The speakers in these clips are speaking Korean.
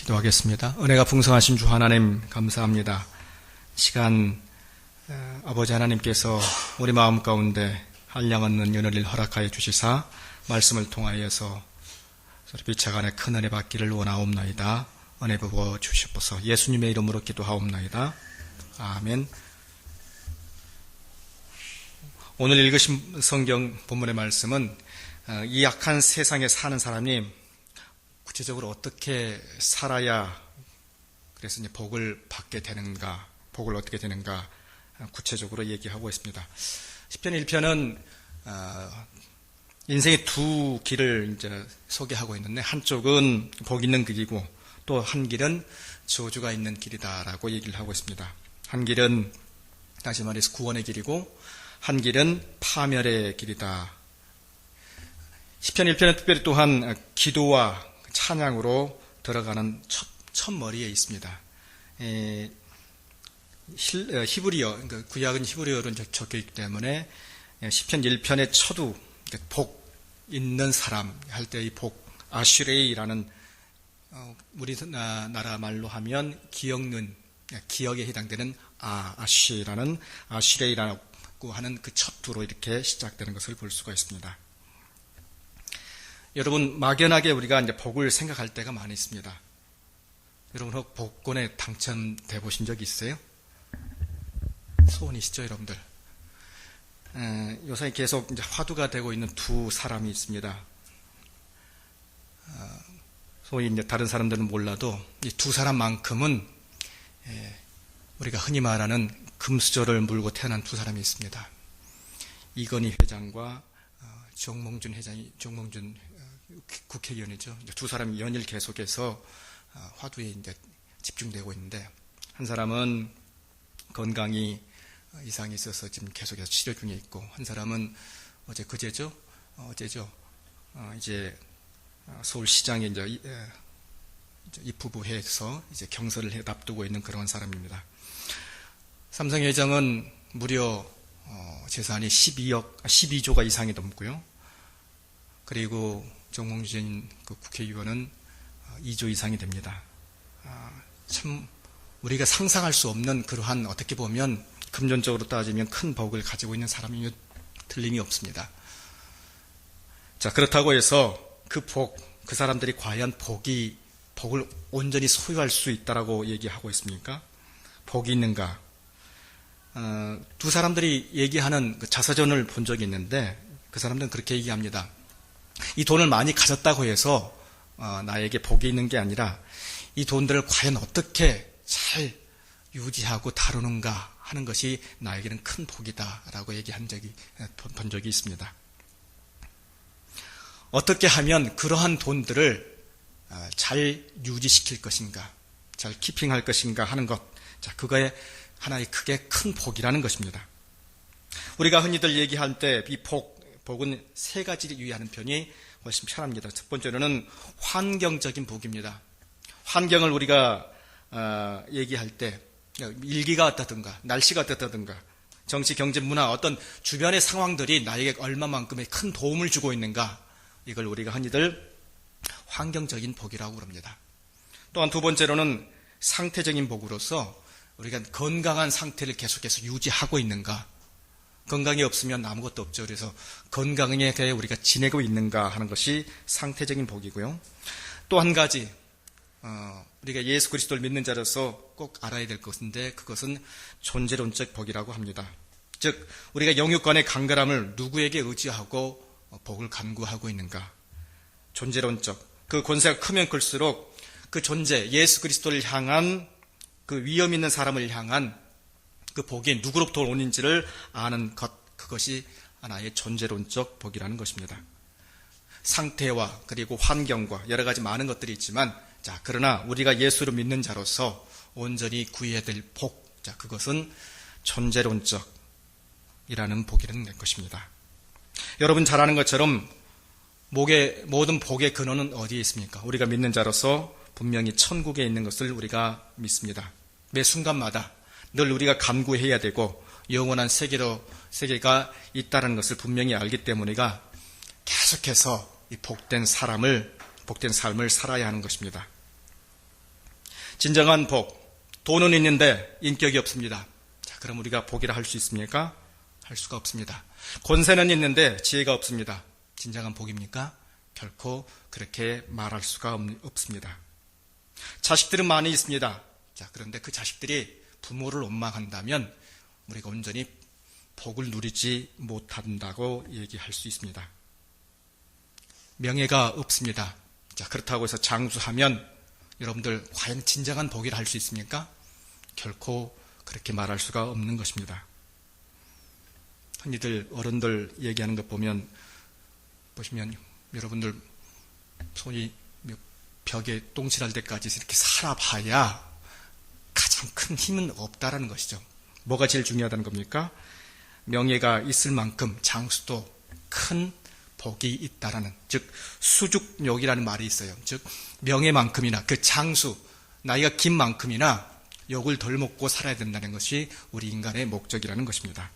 기도하겠습니다. 은혜가 풍성하신 주 하나님 감사합니다. 시간 아버지 하나님께서 우리 마음 가운데 한량없는 은혜를 허락하여 주시사 말씀을 통하여서 비차간에 큰 은혜 받기를 원하옵나이다. 은혜 부어 주시옵소서. 예수님의 이름으로 기도하옵나이다. 아멘. 오늘 읽으신 성경 본문의 말씀은 이 악한 세상에 사는 사람이 구체적으로 어떻게 살아야 그래서 이제 복을 받게 되는가, 복을 얻게 되는가 구체적으로 얘기하고 있습니다. 시편 1편은 인생의 두 길을 이제 소개하고 있는데 한쪽은 복 있는 길이고 또 한 길은 저주가 있는 길이다라고 얘기를 하고 있습니다. 한 길은 다시 말해서 구원의 길이고 한 길은 파멸의 길이다. 시편 1편은 특별히 또한 기도와 찬양으로 들어가는 첫 머리에 있습니다. 히브리어, 그러니까 구약은 히브리어로 적혀 있기 때문에 시편 1편의 첫우, 복 있는 사람 할 때 이 복, 아슈레이라는 우리나라 말로 하면 기억에 해당되는 아쉬라는 아슈레이라고 하는 그 첫 두로 이렇게 시작되는 것을 볼 수가 있습니다. 여러분, 막연하게 우리가 이제 복을 생각할 때가 많이 있습니다. 여러분, 혹 복권에 당첨돼 보신 적 있어요? 소원이시죠, 여러분들? 요새 계속 이제 화두가 되고 있는 두 사람이 있습니다. 소위 이제 다른 사람들은 몰라도 이 두 사람만큼은 우리가 흔히 말하는 금수저를 물고 태어난 두 사람이 있습니다. 이건희 회장과 정몽준 국회의원이죠. 두 사람이 연일 계속해서 화두에 이제 집중되고 있는데, 한 사람은 건강이 이상이 있어서 지금 계속해서 치료 중에 있고, 한 사람은 어제죠? 이제 서울시장에 이제 입후보해서 이제 경선을 앞두고 있는 그런 사람입니다. 삼성 회장은 무려 재산이 12조가 이상이 넘고요. 그리고 정몽준 그 국회의원은 2조 이상이 됩니다. 참 우리가 상상할 수 없는 그러한, 어떻게 보면 금전적으로 따지면 큰 복을 가지고 있는 사람이면 틀림이 없습니다. 자, 그렇다고 해서 그 사람들이 과연 복을 온전히 소유할 수 있다라고 얘기하고 있습니까? 복이 있는가? 두 사람들이 얘기하는 그 자서전을 본 적이 있는데, 그 사람들은 그렇게 얘기합니다. 이 돈을 많이 가졌다고 해서 나에게 복이 있는 게 아니라 이 돈들을 과연 어떻게 잘 유지하고 다루는가 하는 것이 나에게는 큰 복이다라고 본 적이 있습니다. 어떻게 하면 그러한 돈들을 잘 유지시킬 것인가, 잘 키핑할 것인가 하는 것, 자, 그거에 하나의 크게 큰 복이라는 것입니다. 우리가 흔히들 얘기할 때 이 복은 세 가지를 유의하는 편이 훨씬 편합니다. 첫 번째로는 환경적인 복입니다. 환경을 우리가 얘기할 때 일기가 어떻든가, 날씨가 어떻든가, 정치, 경제, 문화, 어떤 주변의 상황들이 나에게 얼마만큼의 큰 도움을 주고 있는가, 이걸 우리가 흔히들 환경적인 복이라고 그럽니다. 또한 두 번째로는 상태적인 복으로서 우리가 건강한 상태를 계속해서 유지하고 있는가, 건강이 없으면 아무것도 없죠. 그래서 건강에 대해 우리가 지내고 있는가 하는 것이 상태적인 복이고요. 또 한 가지, 우리가 예수 그리스도를 믿는 자로서 꼭 알아야 될 것인데, 그것은 존재론적 복이라고 합니다. 즉, 우리가 영육간의 강건함을 누구에게 의지하고 복을 간구하고 있는가. 존재론적, 그 권세가 크면 클수록 그 존재, 예수 그리스도를 향한 그 위험 있는 사람을 향한 그 복이 누구로부터 오는지를 아는 것, 그것이 하나의 존재론적 복이라는 것입니다. 상태와 그리고 환경과 여러 가지 많은 것들이 있지만, 자, 그러나 우리가 예수를 믿는 자로서 온전히 구해야 될 복, 자, 그것은 존재론적이라는 복이라는 것입니다. 여러분 잘 아는 것처럼 모든 복의 근원은 어디에 있습니까? 우리가 믿는 자로서 분명히 천국에 있는 것을 우리가 믿습니다. 매 순간마다 늘 우리가 간구해야 되고 영원한 세계가 있다는 것을 분명히 알기 때문에 우리가 계속해서 이 복된 삶을 살아야 하는 것입니다. 진정한 복. 돈은 있는데 인격이 없습니다. 자, 그럼 우리가 복이라 할 수 있습니까? 할 수가 없습니다. 권세는 있는데 지혜가 없습니다. 진정한 복입니까? 결코 그렇게 말할 수가 없습니다. 자식들은 많이 있습니다. 자, 그런데 그 자식들이 부모를 원망한다면 우리가 온전히 복을 누리지 못한다고 얘기할 수 있습니다. 명예가 없습니다. 자, 그렇다고 해서 장수하면 여러분들 과연 진정한 복이라 할 수 있습니까? 결코 그렇게 말할 수가 없는 것입니다. 흔히들 어른들 얘기하는 것 보시면 여러분들 손이 벽에 똥칠할 때까지 이렇게 살아봐야 가장 큰 힘은 없다라는 것이죠. 뭐가 제일 중요하다는 겁니까? 명예가 있을 만큼 장수도 큰 복이 있다라는, 즉 수죽욕이라는 말이 있어요. 즉 명예만큼이나 그 장수, 나이가 긴 만큼이나 욕을 덜 먹고 살아야 된다는 것이 우리 인간의 목적이라는 것입니다.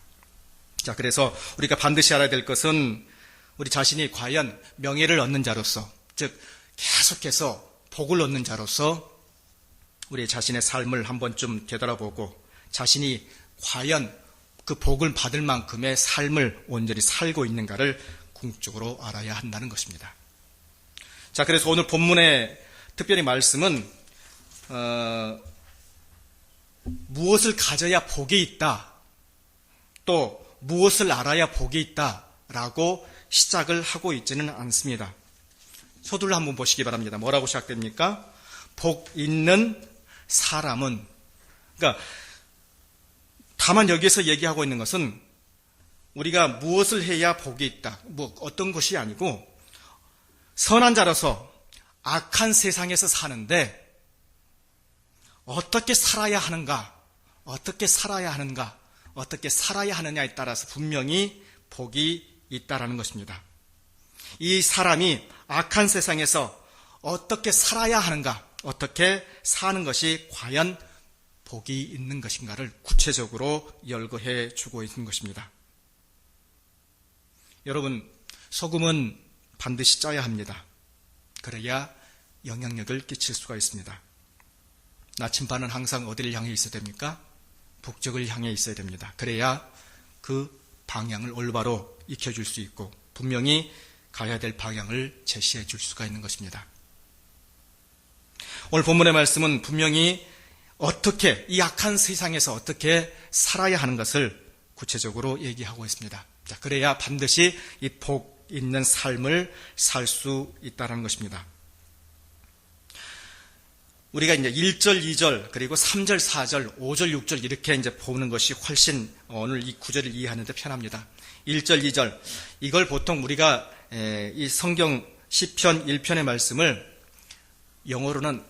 자, 그래서 우리가 반드시 알아야 될 것은 우리 자신이 과연 명예를 얻는 자로서, 즉 계속해서 복을 얻는 자로서 우리 자신의 삶을 한 번쯤 되돌아보고 자신이 과연 그 복을 받을 만큼의 삶을 온전히 살고 있는가를 궁극적으로 알아야 한다는 것입니다. 자, 그래서 오늘 본문의 특별히 말씀은 무엇을 가져야 복이 있다, 또 무엇을 알아야 복이 있다라고 시작을 하고 있지는 않습니다. 서둘러 한번 보시기 바랍니다. 뭐라고 시작됩니까? 복 있는 사람은, 그러니까 다만 여기에서 얘기하고 있는 것은 우리가 무엇을 해야 복이 있다, 뭐 어떤 것이 아니고 선한 자로서 악한 세상에서 사는데 어떻게 살아야 하는가, 어떻게 살아야 하는가, 어떻게 살아야 하느냐에 따라서 분명히 복이 있다라는 것입니다. 이 사람이 악한 세상에서 어떻게 살아야 하는가, 어떻게 사는 것이 과연 복이 있는 것인가를 구체적으로 열거해 주고 있는 것입니다. 여러분, 소금은 반드시 쪄야 합니다. 그래야 영향력을 끼칠 수가 있습니다. 나침반은 항상 어디를 향해 있어야 됩니까? 북쪽을 향해 있어야 됩니다. 그래야 그 방향을 올바로 익혀줄 수 있고 분명히 가야 될 방향을 제시해 줄 수가 있는 것입니다. 오늘 본문의 말씀은 분명히 어떻게, 이 악한 세상에서 어떻게 살아야 하는 것을 구체적으로 얘기하고 있습니다. 자, 그래야 반드시 이 복 있는 삶을 살 수 있다는 것입니다. 우리가 이제 1절, 2절, 그리고 3절, 4절, 5절, 6절 이렇게 이제 보는 것이 훨씬 오늘 이 구절을 이해하는 데 편합니다. 1절, 2절. 이걸 보통 우리가 이 성경 시편 1편의 말씀을 영어로는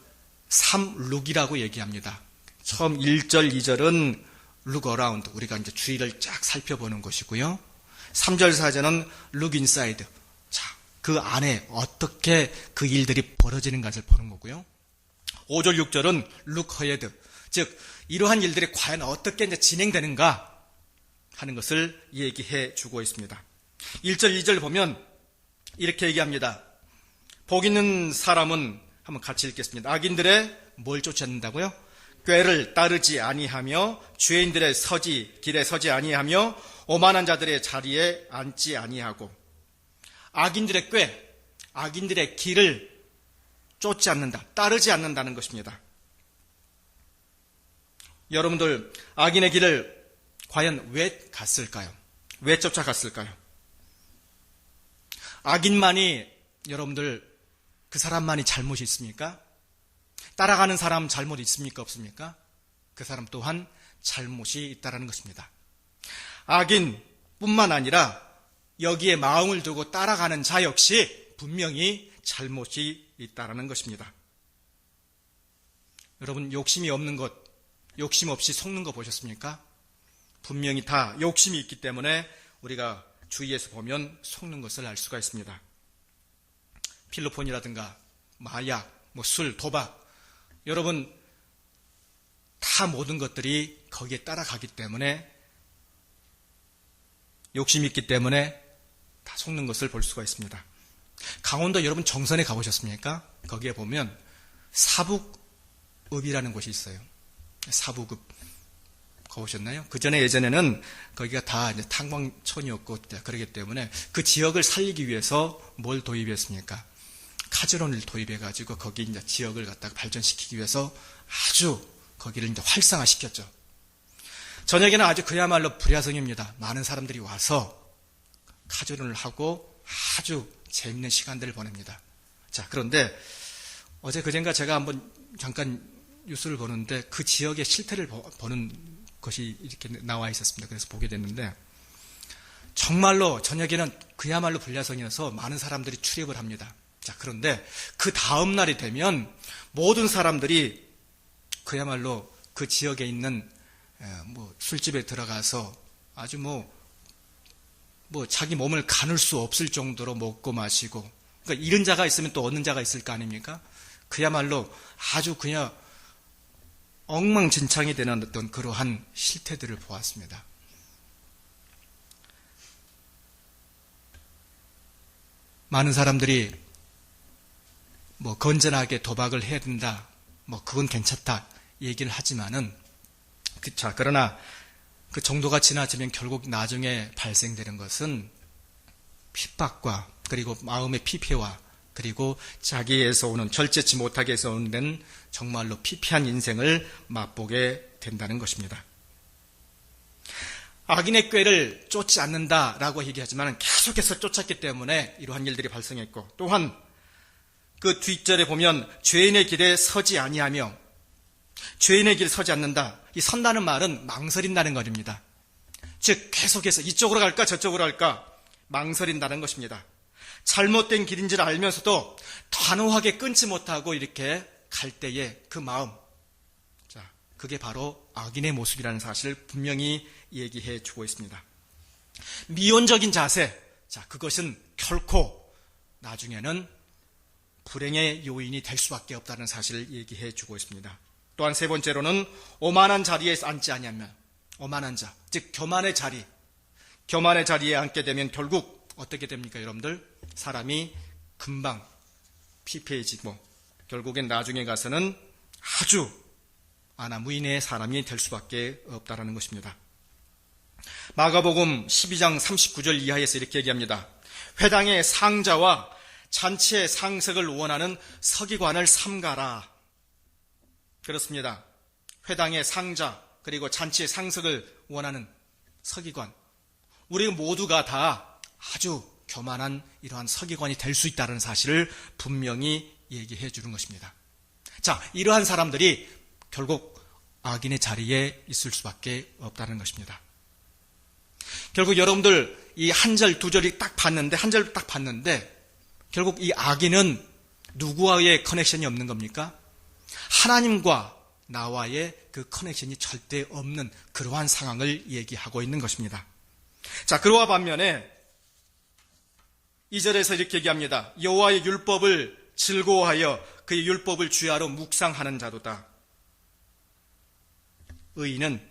3룩이라고 얘기합니다. 처음 1절, 2절은 look around, 우리가 이제 주위를 쫙 살펴보는 것이고요. 3절, 4절은 look inside. 자, 그 안에 어떻게 그 일들이 벌어지는가를 보는 거고요. 5절, 6절은 look ahead. 즉, 이러한 일들이 과연 어떻게 이제 진행되는가 하는 것을 얘기해 주고 있습니다. 1절, 2절 보면 이렇게 얘기합니다. 복 있는 사람은, 한번 같이 읽겠습니다. 악인들의 뭘 쫓아낸다고요? 꾀를 따르지 아니하며 죄인들의 길에 서지 아니하며 오만한 자들의 자리에 앉지 아니하고. 악인들의 꾀, 악인들의 길을 쫓지 않는다, 따르지 않는다는 것입니다. 여러분들, 악인의 길을 과연 왜 갔을까요? 왜 쫓아갔을까요? 악인만이, 여러분들, 그 사람만이 잘못이 있습니까? 따라가는 사람 잘못 있습니까? 없습니까? 그 사람 또한 잘못이 있다는 것입니다. 악인뿐만 아니라 여기에 마음을 두고 따라가는 자 역시 분명히 잘못이 있다는 것입니다. 여러분, 욕심이 없는 것, 욕심 없이 속는 거 보셨습니까? 분명히 다 욕심이 있기 때문에 우리가 주위에서 보면 속는 것을 알 수가 있습니다. 필로폰이라든가 마약, 술, 도박, 여러분 다 모든 것들이 거기에 따라가기 때문에, 욕심이 있기 때문에 다 속는 것을 볼 수가 있습니다. 강원도 여러분 정선에 가보셨습니까? 거기에 보면 사북 읍이라는 곳이 있어요. 사북읍 가보셨나요? 그 전에 예전에는 거기가 다 이제 탄광촌이었고 그러기 때문에 그 지역을 살리기 위해서 뭘 도입했습니까? 카지노를 도입해가지고 거기 이제 지역을 갖다가 발전시키기 위해서 아주 거기를 이제 활성화시켰죠. 저녁에는 아주 그야말로 불야성입니다. 많은 사람들이 와서 카지노를 하고 아주 재밌는 시간들을 보냅니다. 자, 그런데 어제 그젠가 제가 한번 잠깐 뉴스를 보는데 그 지역의 실태를 보는 것이 이렇게 나와 있었습니다. 그래서 보게 됐는데 정말로 저녁에는 그야말로 불야성이어서 많은 사람들이 출입을 합니다. 자, 그런데 그 다음 날이 되면 모든 사람들이 그야말로 그 지역에 있는 술집에 들어가서 아주 자기 몸을 가눌 수 없을 정도로 먹고 마시고, 그러니까 잃은 자가 있으면 또 얻는 자가 있을 거 아닙니까? 그야말로 아주 그냥 엉망진창이 되는 어떤 그러한 실태들을 보았습니다. 많은 사람들이 건전하게 도박을 해야 된다, 그건 괜찮다 얘기를 하지만은, 그러나 그 정도가 지나치면 결국 나중에 발생되는 것은 핍박과 그리고 마음의 피폐와 그리고 자기에서 오는 절제치 못하게 해서 오는 정말로 피폐한 인생을 맛보게 된다는 것입니다. 악인의 꾀를 쫓지 않는다라고 얘기하지만 계속해서 쫓았기 때문에 이러한 일들이 발생했고, 또한 그 뒷절에 보면 죄인의 길에 서지 아니하며, 죄인의 길에 서지 않는다. 이 선다는 말은 망설인다는 것입니다. 즉 계속해서 이쪽으로 갈까 저쪽으로 갈까 망설인다는 것입니다. 잘못된 길인 줄 알면서도 단호하게 끊지 못하고 이렇게 갈 때의 그 마음, 자, 그게 바로 악인의 모습이라는 사실을 분명히 얘기해 주고 있습니다. 미온적인 자세, 자, 그것은 결코 나중에는 불행의 요인이 될 수밖에 없다는 사실을 얘기해 주고 있습니다. 또한 세 번째로는 오만한 자리에 앉지 아니하면, 오만한 자, 즉 교만의 자리에 앉게 되면 결국 어떻게 됩니까, 여러분들? 사람이 금방 피폐해지고 결국엔 나중에 가서는 아주 무인의 사람이 될 수밖에 없다는 것입니다. 마가복음 12장 39절 이하에서 이렇게 얘기합니다. 회당의 상자와 잔치의 상석을 원하는 서기관을 삼가라. 그렇습니다. 회당의 상자 그리고 잔치의 상석을 원하는 서기관, 우리 모두가 다 아주 교만한 이러한 서기관이 될 수 있다는 사실을 분명히 얘기해 주는 것입니다. 자, 이러한 사람들이 결국 악인의 자리에 있을 수밖에 없다는 것입니다. 결국 여러분들 이 한 절 두 절이 딱 봤는데 결국 이 악인은 누구와의 커넥션이 없는 겁니까? 하나님과 나와의 그 커넥션이 절대 없는 그러한 상황을 얘기하고 있는 것입니다. 자, 그와 반면에 2절에서 이렇게 얘기합니다. 여호와의 율법을 즐거워하여 그의 율법을 주야로 묵상하는 자도다. 의인은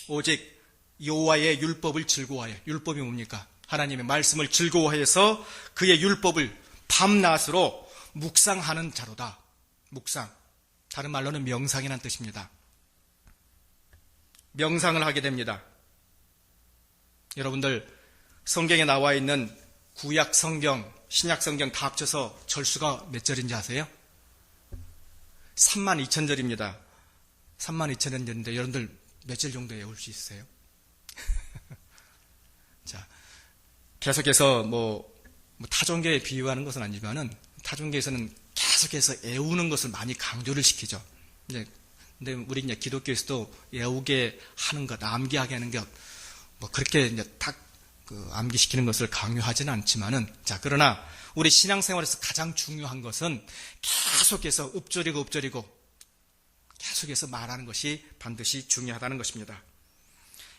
오직 여호와의 율법을 즐거워하여, 율법이 뭡니까? 하나님의 말씀을 즐거워해서 그의 율법을 밤낮으로 묵상하는 자로다. 묵상, 다른 말로는 명상이라는 뜻입니다. 명상을 하게 됩니다. 여러분들 성경에 나와 있는 구약 성경, 신약 성경 다 합쳐서 절수가 몇 절인지 아세요? 32,000절입니다. 32,000절인데 여러분들 몇 절 정도 외울 수 있어요? 자, 계속해서 타종교에 비유하는 것은 아니지만은 타종교에서는 계속해서 애우는 것을 많이 강조를 시키죠. 근데 우리 이제 기독교에서도 애우게 하는 것, 암기하게 하는 것, 그렇게 이제 딱 암기시키는 것을 강요하지는 않지만은, 자, 그러나 우리 신앙생활에서 가장 중요한 것은 계속해서 읊조리고 계속해서 말하는 것이 반드시 중요하다는 것입니다.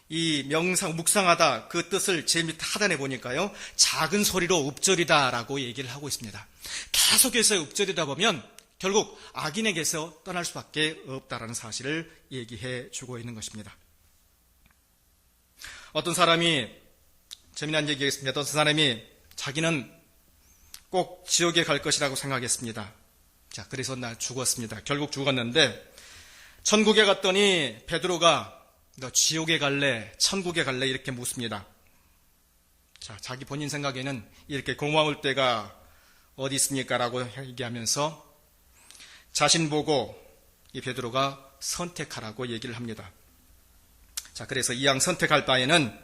이 명상, 묵상하다 그 뜻을 제 밑에 하단에 보니까요, 작은 소리로 읊조리다라고 얘기를 하고 있습니다. 계속해서 읊조리다 보면 결국 악인에게서 떠날 수밖에 없다라는 사실을 얘기해 주고 있는 것입니다. 어떤 사람이, 재미난 얘기겠습니다. 어떤 사람이 자기는 꼭 지옥에 갈 것이라고 생각했습니다. 자, 그래서 나 죽었습니다. 결국 죽었는데 천국에 갔더니 베드로가 너 지옥에 갈래? 천국에 갈래? 이렇게 묻습니다. 자, 자기 본인 생각에는 이렇게 고마울 때가 어디 있습니까? 라고 얘기하면서 자신 보고 이 베드로가 선택하라고 얘기를 합니다. 자, 그래서 이왕 선택할 바에는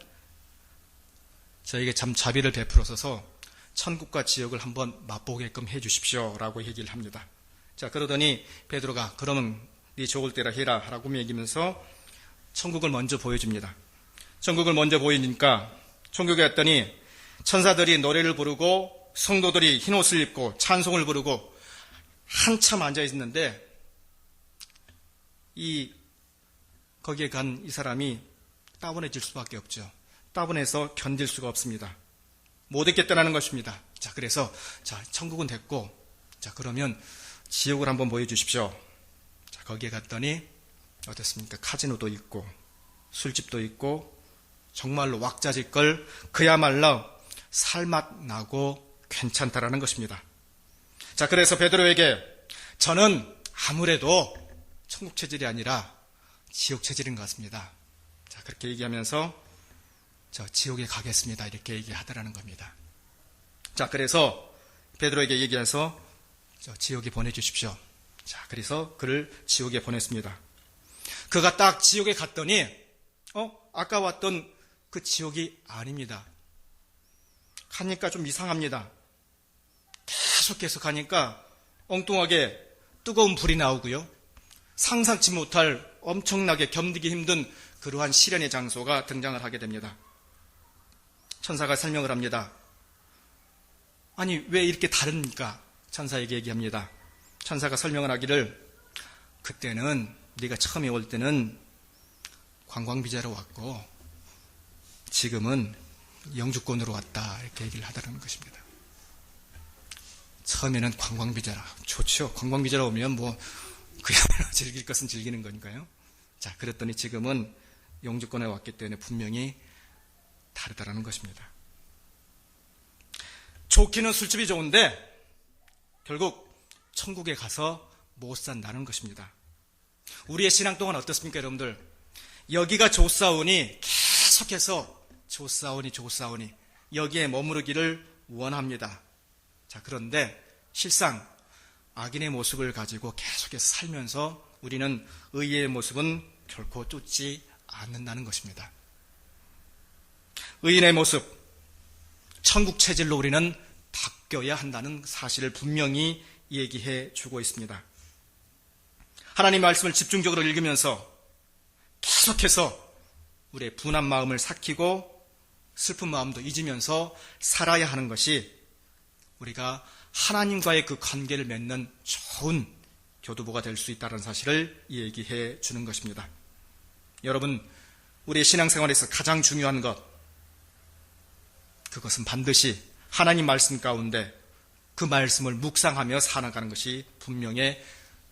저에게 참 자비를 베풀어서 천국과 지옥을 한번 맛보게끔 해 주십시오 라고 얘기를 합니다. 자, 그러더니 베드로가 그러면 네 좋을 때라 해라 라고 얘기하면서 천국을 먼저 보여줍니다. 천국을 먼저 보이니까 천국에 갔더니 천사들이 노래를 부르고 성도들이 흰옷을 입고 찬송을 부르고 한참 앉아 있는데 거기에 간 이 사람이 따분해질 수밖에 없죠. 따분해서 견딜 수가 없습니다. 못 있겠다는 것입니다. 자, 그래서 천국은 됐고 자, 그러면 지옥을 한번 보여주십시오. 자, 거기에 갔더니 어떻습니까? 카지노도 있고 술집도 있고 정말로 왁자지껄 그야말로 살맛 나고 괜찮다라는 것입니다. 자, 그래서 베드로에게 저는 아무래도 천국 체질이 아니라 지옥 체질인 것 같습니다. 자, 그렇게 얘기하면서 저 지옥에 가겠습니다. 이렇게 얘기하더라는 겁니다. 자, 그래서 베드로에게 얘기해서 저 지옥에 보내주십시오. 자, 그래서 그를 지옥에 보냈습니다. 그가 딱 지옥에 갔더니 아까 왔던 그 지옥이 아닙니다. 가니까 좀 이상합니다. 계속 가니까 엉뚱하게 뜨거운 불이 나오고요. 상상치 못할 엄청나게 견디기 힘든 그러한 시련의 장소가 등장을 하게 됩니다. 천사가 설명을 합니다. 아니, 왜 이렇게 다릅니까? 천사에게 얘기합니다. 천사가 설명을 하기를 그때는 네가 처음에 올 때는 관광비자로 왔고 지금은 영주권으로 왔다 이렇게 얘기를 하더라는 것입니다. 처음에는 관광비자라 좋죠. 관광비자로 오면 그야말로 즐길 것은 즐기는 거니까요. 자, 그랬더니 지금은 영주권에 왔기 때문에 분명히 다르다라는 것입니다. 좋기는 술집이 좋은데 결국 천국에 가서 못 산다는 것입니다. 우리의 신앙 동안 어떻습니까, 여러분들? 여기가 좋사오니 계속해서 좋사오니 여기에 머무르기를 원합니다. 자, 그런데 실상 악인의 모습을 가지고 계속해서 살면서 우리는 의의 모습은 결코 쫓지 않는다는 것입니다. 의인의 모습, 천국 체질로 우리는 바뀌어야 한다는 사실을 분명히 얘기해 주고 있습니다. 하나님 말씀을 집중적으로 읽으면서 계속해서 우리의 분한 마음을 삭히고 슬픈 마음도 잊으면서 살아야 하는 것이 우리가 하나님과의 그 관계를 맺는 좋은 교두보가 될 수 있다는 사실을 얘기해 주는 것입니다. 여러분, 우리의 신앙생활에서 가장 중요한 것, 그것은 반드시 하나님 말씀 가운데 그 말씀을 묵상하며 살아가는 것이 분명히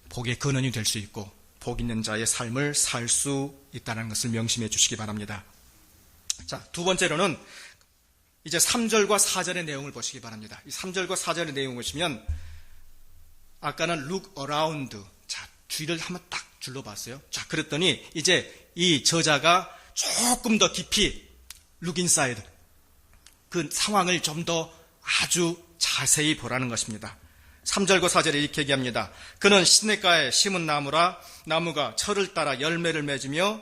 복의 근원이 될 수 있고 복 있는 자의 삶을 살 수 있다는 것을 명심해 주시기 바랍니다. 자, 두 번째로는 이제 3절과 4절의 내용을 보시기 바랍니다. 이 3절과 4절의 내용을 보시면 아까는 look around, 자, 뒤를 한번 딱 둘러봤어요. 자, 그랬더니 이제 이 저자가 조금 더 깊이 look inside, 그 상황을 좀 더 아주 자세히 보라는 것입니다. 3절과 4절에 이렇게 얘기합니다. 그는 시냇가에 심은 나무라 나무가 철을 따라 열매를 맺으며,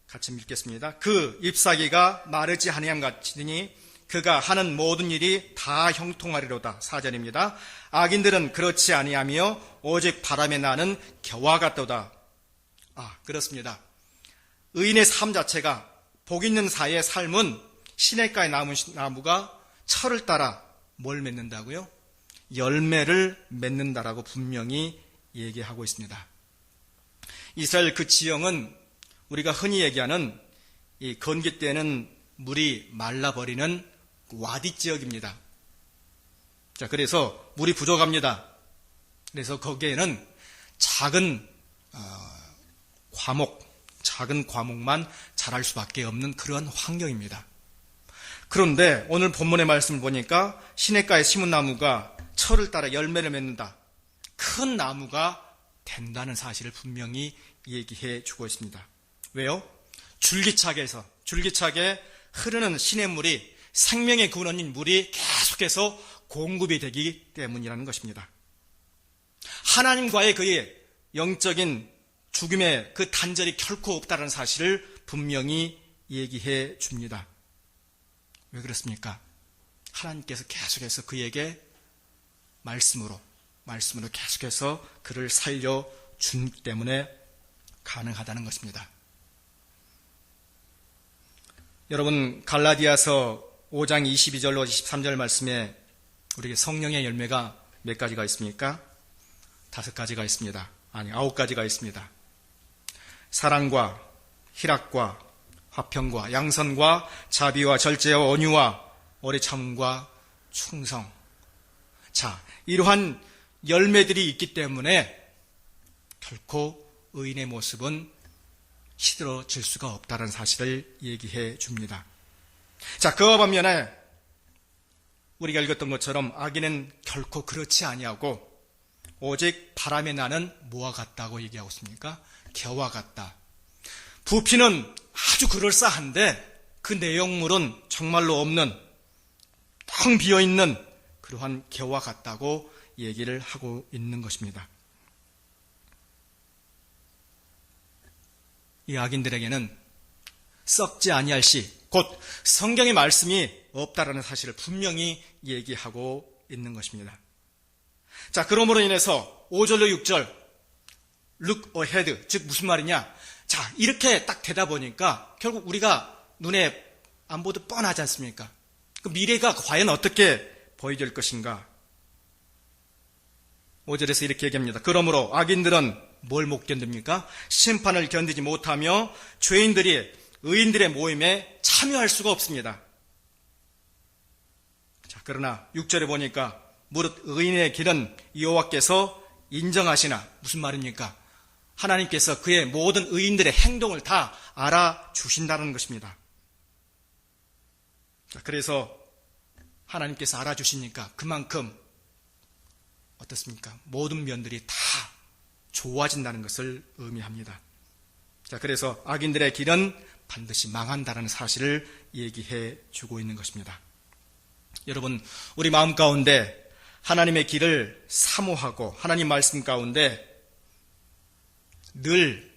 같이 읽겠습니다. 그 잎사귀가 마르지 아니함 같으니 그가 하는 모든 일이 다 형통하리로다. 4절입니다. 악인들은 그렇지 아니하며 오직 바람에 나는 겨와 같도다. 그렇습니다. 의인의 삶 자체가, 복 있는 자의 삶은 시냇가에 남은 나무가 철을 따라 뭘 맺는다고요? 열매를 맺는다라고 분명히 얘기하고 있습니다. 이스라엘 그 지형은 우리가 흔히 얘기하는 이 건기 때는 물이 말라버리는 와디 지역입니다. 자, 그래서 물이 부족합니다. 그래서 거기에는 작은 과목만 자랄 수밖에 없는 그런 환경입니다. 그런데 오늘 본문의 말씀을 보니까 시냇가에 심은 나무가 철을 따라 열매를 맺는다. 큰 나무가 된다는 사실을 분명히 얘기해 주고 있습니다. 왜요? 줄기차게 흐르는 시냇물이, 생명의 근원인 물이 계속해서 공급이 되기 때문이라는 것입니다. 하나님과의 그의 영적인 죽음의 그 단절이 결코 없다는 사실을 분명히 얘기해 줍니다. 왜 그렇습니까? 하나님께서 계속해서 그에게 말씀으로 계속해서 그를 살려주기 때문에 가능하다는 것입니다. 여러분, 갈라디아서 5장 22절로 23절 말씀에 우리에게 성령의 열매가 몇 가지가 있습니까? 5가지가 있습니다. 아니, 9가지가 있습니다. 사랑과 희락과 화평과 양선과 자비와 절제와 온유와 오래 참음과 충성. 자, 이러한 열매들이 있기 때문에 결코 의인의 모습은 시들어질 수가 없다는 사실을 얘기해 줍니다. 자, 그와 반면에 우리가 읽었던 것처럼 악인은 결코 그렇지 아니하고 오직 바람에 나는 뭐와 같다고 얘기하고 있습니까? 겨와 같다. 부피는 아주 그럴싸한데 그 내용물은 정말로 없는, 텅 비어있는 그러한 겨와 같다고 얘기를 하고 있는 것입니다. 이 악인들에게는 썩지 아니할 시, 곧 성경의 말씀이 없다라는 사실을 분명히 얘기하고 있는 것입니다. 자, 그러므로 인해서 5절로 6절 look ahead, 즉 무슨 말이냐? 자, 이렇게 딱 되다 보니까 결국 우리가 눈에 안 보도 뻔하지 않습니까? 그 미래가 과연 어떻게 보여질 것인가? 5절에서 이렇게 얘기합니다. 그러므로 악인들은 뭘 못 견딥니까? 심판을 견디지 못하며 죄인들이 의인들의 모임에 참여할 수가 없습니다. 자, 그러나 6절에 보니까 무릇 의인의 길은 여호와께서 인정하시나, 무슨 말입니까? 하나님께서 그의 모든 의인들의 행동을 다 알아주신다는 것입니다. 자, 그래서 하나님께서 알아주시니까 그만큼 어떻습니까? 모든 면들이 다 좋아진다는 것을 의미합니다. 자, 그래서 악인들의 길은 반드시 망한다는 사실을 얘기해 주고 있는 것입니다. 여러분, 우리 마음 가운데 하나님의 길을 사모하고 하나님 말씀 가운데 늘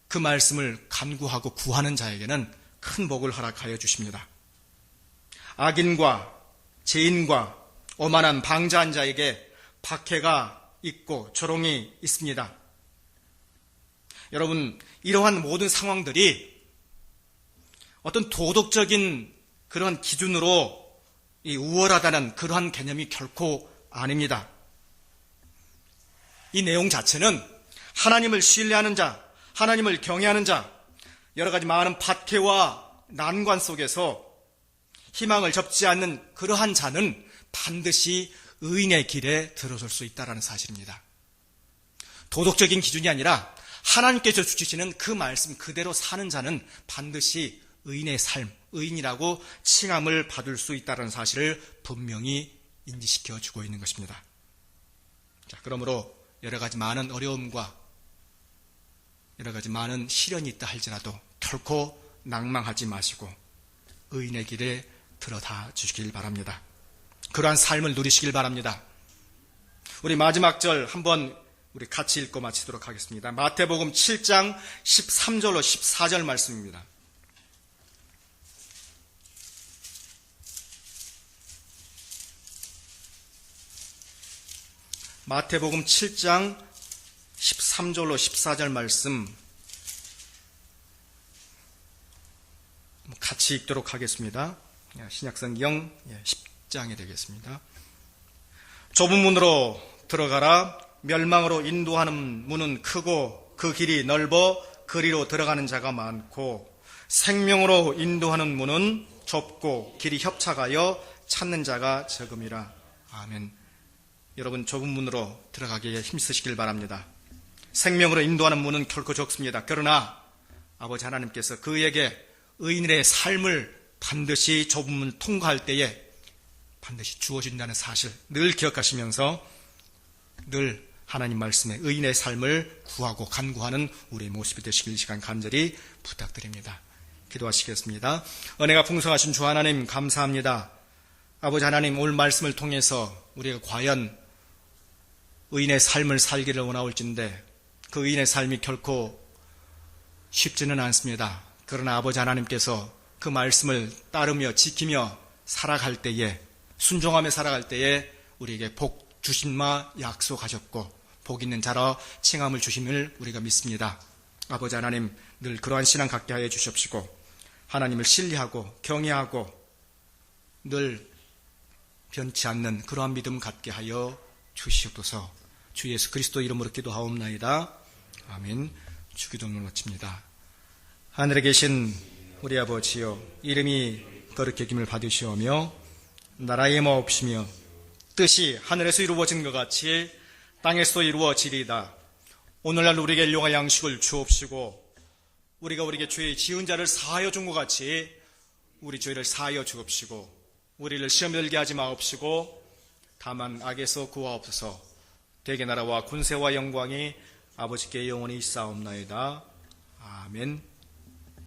그 말씀을 간구하고 구하는 자에게는 큰 복을 허락하여 주십니다. 악인과 죄인과 오만한 방자한 자에게 박해가 있고 조롱이 있습니다. 여러분, 이러한 모든 상황들이 어떤 도덕적인 그러한 기준으로 우월하다는 그러한 개념이 결코 아닙니다. 이 내용 자체는 하나님을 신뢰하는 자, 하나님을 경외하는 자, 여러 가지 많은 박해와 난관 속에서 희망을 접지 않는 그러한 자는 반드시 의인의 길에 들어설 수 있다는 사실입니다. 도덕적인 기준이 아니라 하나님께서 주시는 그 말씀 그대로 사는 자는 반드시 의인의 삶, 의인이라고 칭함을 받을 수 있다는 사실을 분명히 인지시켜 주고 있는 것입니다. 자, 그러므로 여러 가지 많은 어려움과 여러 가지 많은 시련이 있다 할지라도 결코 낭망하지 마시고 의인의 길에 들어다 주시길 바랍니다. 그러한 삶을 누리시길 바랍니다. 우리 마지막 절 한번 우리 같이 읽고 마치도록 하겠습니다. 마태복음 7장 13절로 14절 말씀입니다. 마태복음 7장 13절로 14절 말씀 같이 읽도록 하겠습니다. 신약성경 10장이 되겠습니다. 좁은 문으로 들어가라. 멸망으로 인도하는 문은 크고 그 길이 넓어 그리로 들어가는 자가 많고 생명으로 인도하는 문은 좁고 길이 협착하여 찾는 자가 적음이라. 아멘. 여러분, 좁은 문으로 들어가기에 힘쓰시길 바랍니다. 생명으로 인도하는 문은 결코 적습니다. 그러나 아버지 하나님께서 그에게 의인의 삶을 반드시 좁은 문을 통과할 때에 반드시 주어진다는 사실 늘 기억하시면서 늘 하나님 말씀에 의인의 삶을 구하고 간구하는 우리의 모습이 되시길 시간 간절히 부탁드립니다. 기도하시겠습니다. 은혜가 풍성하신 주 하나님 감사합니다. 아버지 하나님, 오늘 말씀을 통해서 우리가 과연 의인의 삶을 살기를 원하올진데 그 의인의 삶이 결코 쉽지는 않습니다. 그러나 아버지 하나님께서 그 말씀을 따르며 지키며 살아갈 때에, 순종하며 살아갈 때에 우리에게 복 주신마 약속하셨고 복 있는 자라 칭함을 주심을 우리가 믿습니다. 아버지 하나님, 늘 그러한 신앙 갖게 하여 주십시고 하나님을 신뢰하고 경외하고 늘 변치 않는 그러한 믿음 갖게 하여 주시옵소서. 주 예수 그리스도 이름으로 기도하옵나이다. 아멘. 주기도문을 마칩니다. 하늘에 계신 우리 아버지여, 이름이 거룩히 여김을 받으시오며 나라의 마옵시며 뜻이 하늘에서 이루어진 것 같이 땅에서 이루어지리이다. 오늘날 우리에게 일용할 양식을 주옵시고 우리가 우리에게 죄의 지은 자를 사하여 준 것 같이 우리 죄를 사하여 주옵시고 우리를 시험에 들게 하지 마옵시고 다만 악에서 구하옵소서. 대개 나라와 군세와 영광이 아버지께 영원히 있사옵나이다. 아멘.